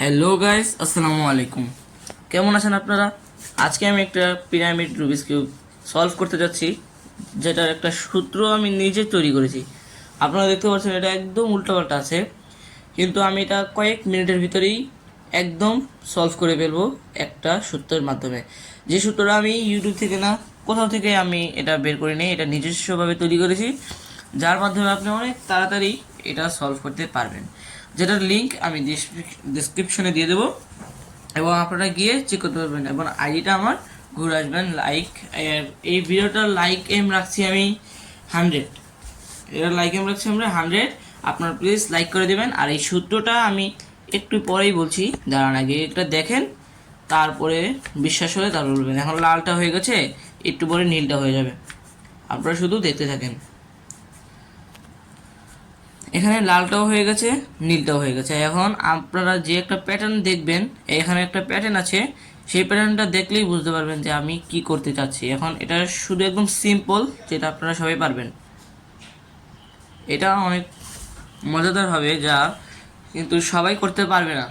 Hello guys, আসসালামু আলাইকুম। কেমন আছেন আপনারা? আজকে আমি একটা পিরামিড রুবিক্স কিউব সলভ করতে যাচ্ছি, যেটার একটা সূত্র আমি নিজে তৈরি করেছি। আপনারা দেখতে পাচ্ছেন এটা একদম উল্টোপাল্টা আছে, কিন্তু আমি এটা কয়েক মিনিটের ভিতরেই একদম সলভ করে ফেলবো একটা সূত্রের মাধ্যমে। যে সূত্রটা আমি ইউটিউব থেকে না, কোথাও থেকে আমি এটা বের করে নিই, এটা নিজস্বভাবে তৈরি করেছি, যার মাধ্যমে আপনি অনেক তাড়াতাড়ি এটা সলভ করতে পারবেন। যেটার লিঙ্ক আমি ডিসক্রিপশনে দিয়ে দেবো, এবং আপনারা গিয়ে চেক করতে পারবেন। এবং আইডিটা আমার ঘুরে আসবেন। এই ভিডিওটার লাইক এম রাখছি আমি 100। এর লাইক এম রাখছি আমরা 100। আপনার প্লিজ লাইক করে দেবেন। আর এই সূত্রটা আমি একটু পরেই বলছি, দাঁড়ান আগে এটা দেখেন, তারপরে বিশ্বাস হলে তারপর বলবেন। এখন লালটা হয়ে গেছে, একটু পরে নীলটা হয়ে যাবে, আপনারা শুধু দেখতে থাকেন। এখানে লালটাও হয়ে গেছে, নীলটাও হয়ে গেছে। এখন আপনারা যে একটা প্যাটার্ন দেখবেন, এখানে একটা প্যাটার্ন আছে, সেই প্যাটার্নটা দেখলেই বুঝতে পারবেন যে আমি কি করতে চাচ্ছি। এখন এটা শুধু একদম সিম্পল, যেটা আপনারা সবাই পারবেন। এটা অনেক মজাদার হবে, যা কিন্তু সবাই করতে পারবে না।